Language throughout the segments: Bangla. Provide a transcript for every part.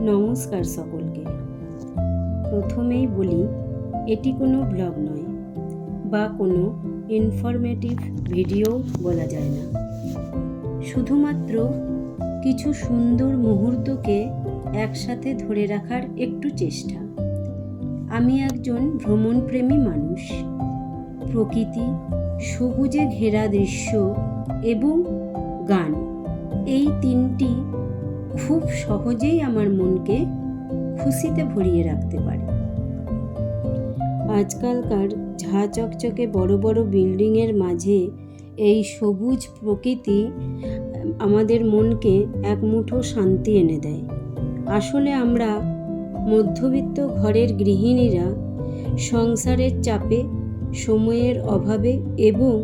নমস্কার সকলকে। প্রথমেই বলি, এটি কোনো ব্লগ নয় বা কোনো ইনফরমেটিভ ভিডিও বলা যায় না। শুধুমাত্র কিছু সুন্দর মুহূর্তকে একসাথে ধরে রাখার একটু চেষ্টা। আমি একজন ভ্রমণপ্রেমী মানুষ। প্রকৃতি, সবুজে ঘেরা দৃশ্য এবং গান, এই তিনটি খুব সহজেই আমার মনকে খুশিতে ভরিয়ে রাখতে পারে। আজকালকার ঝাঁ চকচকে বড় বড় বিল্ডিংয়ের মাঝে এই সবুজ প্রকৃতি আমাদের মনকে এক মুঠো শান্তি এনে দেয়। আসলে আমরা মধ্যবিত্ত ঘরের গৃহিণীরা সংসারের চাপে, সময়ের অভাবে এবং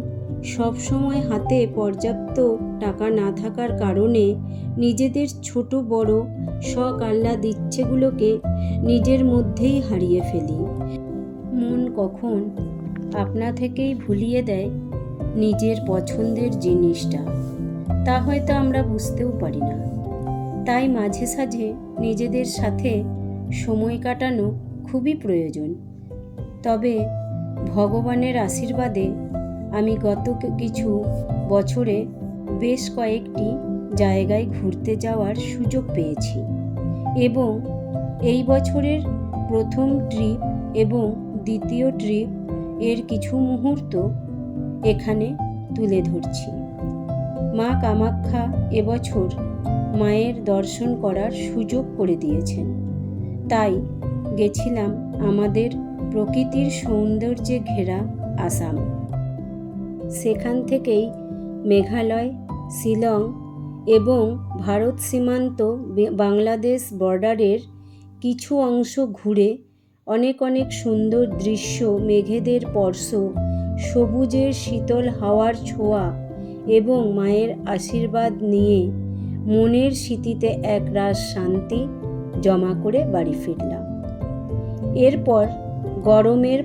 সবসময় হাতে পর্যাপ্ত টাকা না থাকার কারণে নিজেদের ছোট বড় শখ আহ্লাদ ইচ্ছেগুলোকে নিজের মধ্যেই হারিয়ে ফেলি। মন কখন আপনা থেকেই ভুলিয়ে দেয় নিজের পছন্দের জিনিসটা, তা হয়তো আমরা বুঝতেও পারি না। তাই মাঝে সাঝে নিজেদের সাথে সময় কাটানো খুবই প্রয়োজন। তবে ভগবানের আশীর্বাদে আমি গত কিছু বছরে বেশ কয়েকটি জায়গায় ঘুরতে যাওয়ার সুযোগ পেয়েছি এবং এই বছরের প্রথম ট্রিপ এবং দ্বিতীয় ট্রিপ এর কিছু মুহূর্ত এখানে তুলে ধরছি। মা কামাখ্যা এবছর মায়ের দর্শন করার সুযোগ করে দিয়েছেন, তাই গেছিলাম আমাদের প্রকৃতির সৌন্দর্যে ঘেরা আসাম। সেখান থেকেই মেঘালয়, শিলং এবং ভারত সীমান্ত বাংলাদেশ বর্ডারের কিছু অংশ ঘুরে অনেক সুন্দর দৃশ্য, মেঘেদের স্পর্শ, সবুজের শীতল হাওয়ার ছোঁয়া এবং মায়ের আশীর্বাদ নিয়ে মনের স্মৃতিতে একরাশ শান্তি জমা করে বাড়ি ফিরলাম। এরপর গরমের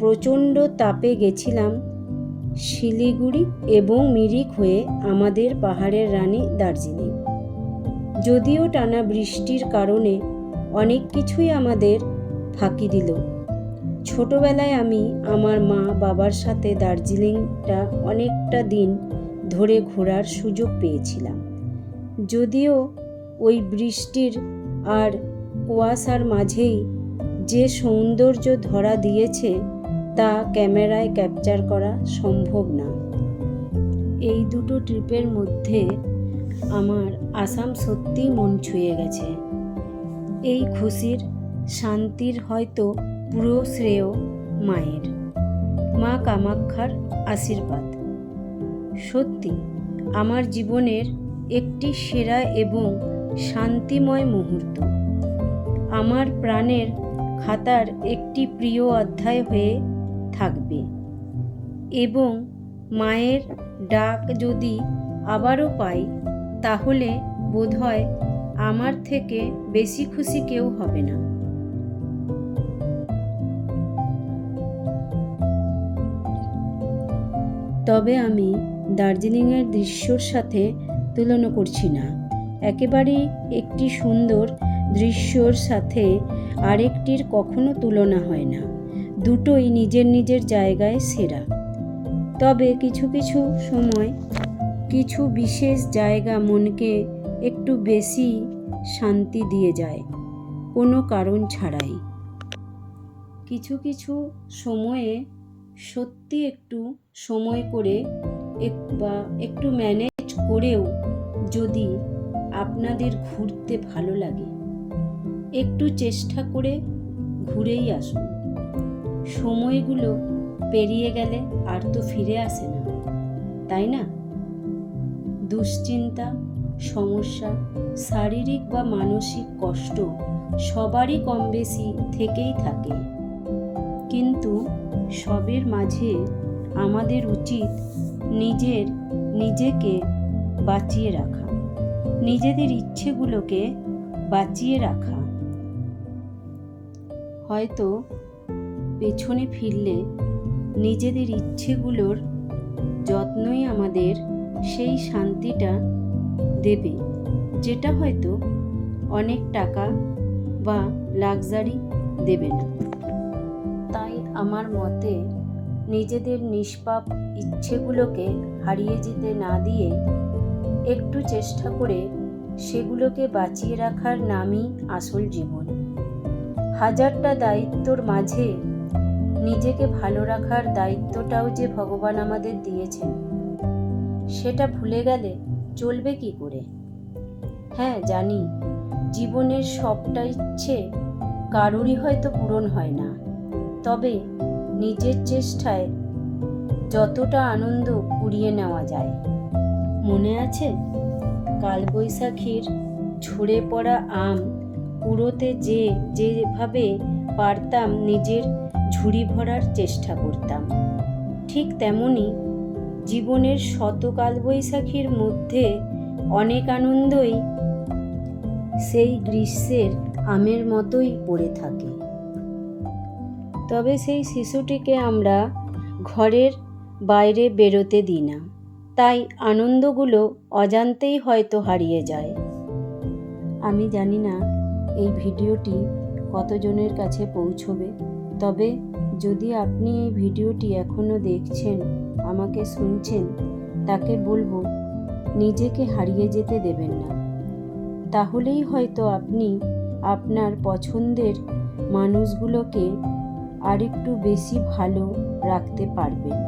প্রচণ্ড তাপে গেছিলাম শিলিগুড়ি এবং মিরিক হয়ে আমাদের পাহাড়ের রানী দার্জিলিং। যদিও টানা বৃষ্টির কারণে অনেক কিছুই আমাদের ফাঁকি দিল। ছোটবেলায় আমি আমার মা বাবার সাথে দার্জিলিংটা অনেকটা দিন ধরে ঘোরার সুযোগ পেয়েছিলাম। যদিও ওই বৃষ্টির আর কুয়াশার মাঝেই যে সৌন্দর্য ধরা দিয়েছে তা ক্যামেরায় ক্যাপচার করা সম্ভব না। এই দুটো ট্রিপের মধ্যে আমার আসাম সত্যিই মন ছুঁয়ে গেছে। এই খুশির শান্তির হয়তো পুরো শ্রেয় মায়ের, মা কামাখ্যার আশীর্বাদ। সত্যি আমার জীবনের একটি সেরা এবং শান্তিময় মুহূর্ত। আমার প্রাণের খাতার একটি প্রিয় অধ্যায় হয়ে থাকবে এবং মায়ের ডাক যদি আবারও পাই, তাহলে বোধহয় আমার থেকে বেশি খুশি কেউ হবে না। তবে আমি দার্জিলিংয়ের দৃশ্যর সাথে তুলনা করছি না। একেবারেই একটি সুন্দর দৃশ্যর সাথে আরেকটির কখনো তুলনা হয় না। দুটোই নিজের নিজের জায়গায় সেরা। তবে কিছু সময় কিছু বিশেষ জায়গা মনকে একটু বেশি শান্তি দিয়ে যায় কোনো কারণ ছাড়াই। কিছু সময়ে সত্যি একটু সময় করে বা একটু ম্যানেজ করেও যদি আপনাদের ঘুরতে ভালো লাগে, একটু চেষ্টা করে ঘুরেই আসুন। সময়গুলো পেরিয়ে গেলে আর তো ফিরে আসে না, তাই না? দুশ্চিন্তা, সমস্যা, শারীরিক বা মানসিক কষ্ট সবারই কম বেশি থেকেই থাকে, কিন্তু সবের মাঝে আমাদের উচিত নিজেকে বাঁচিয়ে রাখা, নিজেদের ইচ্ছেগুলোকে বাঁচিয়ে রাখা। হয়তো পেছনে ফিরলে নিজেদের ইচ্ছেগুলোর যত্নই আমাদের সেই শান্তিটা দেবে, যেটা হয়তো অনেক টাকা বা লাক্সারি দেবে না। তাই আমার মতে নিজেদের নিষ্পাপ ইচ্ছেগুলোকে হারিয়ে যেতে না দিয়ে একটু চেষ্টা করে সেগুলোকে বাঁচিয়ে রাখার নামই আসল জীবন। হাজারটা দায়িত্বর মাঝে নিজেকে ভালো রাখার দায়িত্বটাও যে ভগবান আমাদের দিয়েছেন, সেটা ভুলে গেলে চলবে কি করে? হ্যাঁ, জানি জীবনের সবটা ইচ্ছে কারোরই হয়তো পূরণ হয় না, তবে নিজের চেষ্টায় যতটা আনন্দ কুড়িয়ে নেওয়া যায়। মনে আছে কালবৈশাখীর ঝরে পড়া আম কুড়োতে যেভাবে পারতাম নিজের ঝুড়ি ভরার চেষ্টা করতাম, ঠিক তেমনি জীবনের শত কালবৈশাখীর মধ্যে অনেক আনন্দই সেই গ্রীষ্মের আমের মতোই পড়ে থাকে। তবে সেই শিশুটিকে আমরা ঘরের বাইরে বেরোতে দিই না, তাই আনন্দগুলো অজান্তেই হয়তো হারিয়ে যায়। আমি জানি না এই ভিডিওটি কতজনের কাছে পৌঁছবে, তবে যদি আপনি এই ভিডিওটি এখনও দেখছেন, আমাকে শুনছেন, তাকে বলবো নিজেকে হারিয়ে যেতে দেবেন না। তাহলেই হয়তো আপনি আপনার পছন্দের মানুষগুলোকে আরেকটু বেশি ভালো রাখতে পারবেন।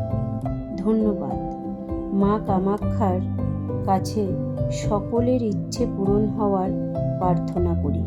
ধন্যবাদ। মা কামাখ্যার কাছে সকলের ইচ্ছে পূরণ হওয়ার প্রার্থনা করি।